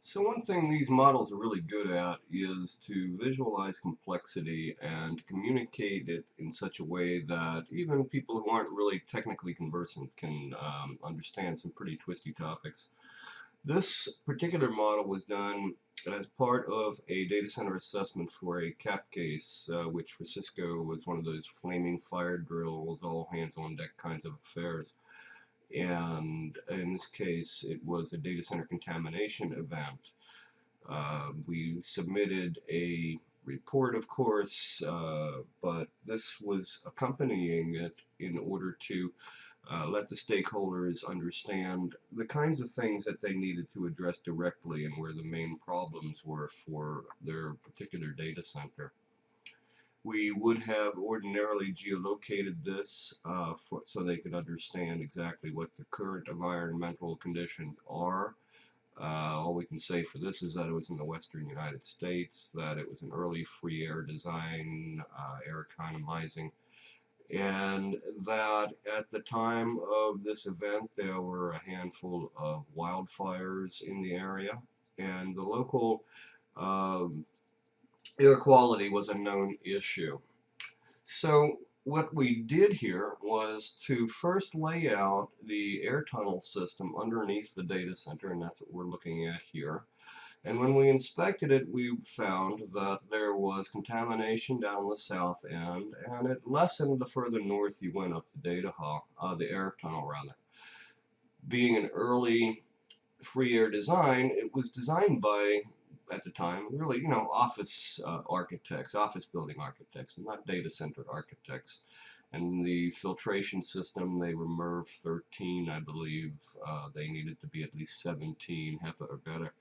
So one thing these models are really good at is to visualize complexity and communicate it in such a way that even people who aren't really technically conversant can understand some pretty twisty topics. This particular model was done as part of a data center assessment for a cap case, which for Cisco was one of those flaming fire drills, all hands on deck kinds of affairs. And in this case, it was a data center contamination event. We submitted a report, of course, but this was accompanying it in order to let the stakeholders understand the kinds of things that they needed to address directly and where the main problems were for their particular data center. We would have ordinarily geolocated this so they could understand exactly what the current environmental conditions are. All we can say for this is that it was in the western United States, that it was an early free air design, air economizing, and that at the time of this event there were a handful of wildfires in the area, and the local air quality was a known issue. So what we did here was to first lay out the air tunnel system underneath the data center, and that's what we're looking at here. And when we inspected it, we found that there was contamination down the south end, and it lessened the further north you went up the data hall, the air tunnel rather. Being an early free air design, it was designed by, at the time, really, office architects, office building architects, and not data center architects. And the filtration system, they were MERV 13, I believe. They needed to be at least 17, HEPA or better.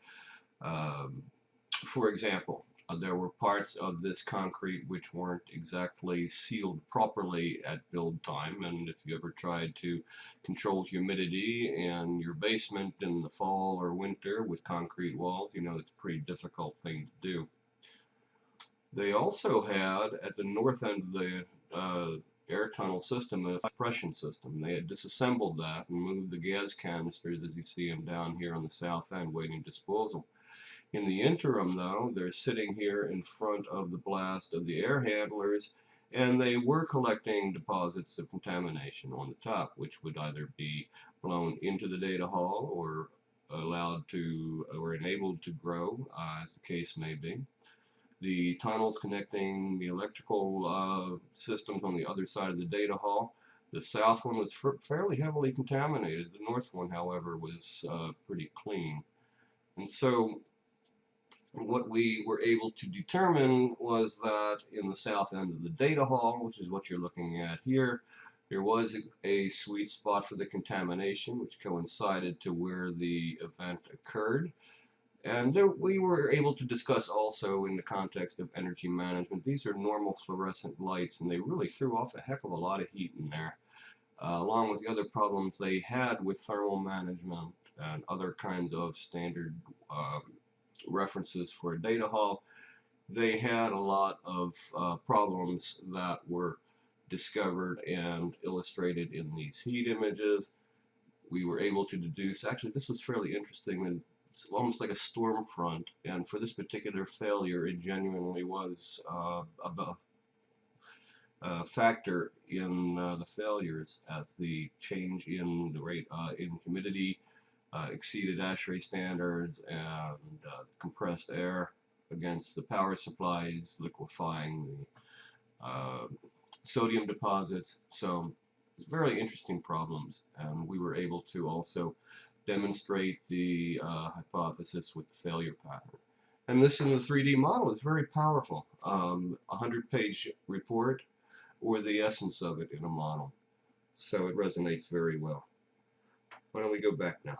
For example, there were parts of this concrete which weren't exactly sealed properly at build time, and if you ever tried to control humidity in your basement in the fall or winter with concrete walls, you know it's a pretty difficult thing to do. They also had, at the north end of the air tunnel system, a suppression system. They had disassembled that and moved the gas canisters, as you see them down here on the south end, waiting disposal. In the interim, though, they're sitting here in front of the blast of the air handlers, and they were collecting deposits of contamination on the top, which would either be blown into the data hall or allowed to or enabled to grow, as the case may be. The tunnels connecting the electrical systems on the other side of the data hall. The south one was fairly heavily contaminated. The north one, however, was pretty clean. And so what we were able to determine was that in the south end of the data hall, which is what you're looking at here, there was a sweet spot for the contamination, which coincided to where the event occurred. And we were able to discuss also in the context of energy management. These are normal fluorescent lights, and they really threw off a heck of a lot of heat in there, along with the other problems they had with thermal management and other kinds of standard references for a data hall. They had a lot of problems that were discovered and illustrated in these heat images. We were able to deduce, actually this was fairly interesting, and it's almost like a storm front, and for this particular failure it genuinely was a factor in the failures, as the change in the rate in humidity exceeded ASHRAE standards, and compressed air against the power supplies, liquefying the sodium deposits. So it's very interesting problems, and we were able to also demonstrate the hypothesis with the failure pattern. And this in the 3D model is very powerful. A 100-page report, or the essence of it in a model. So it resonates very well. Why don't we go back now?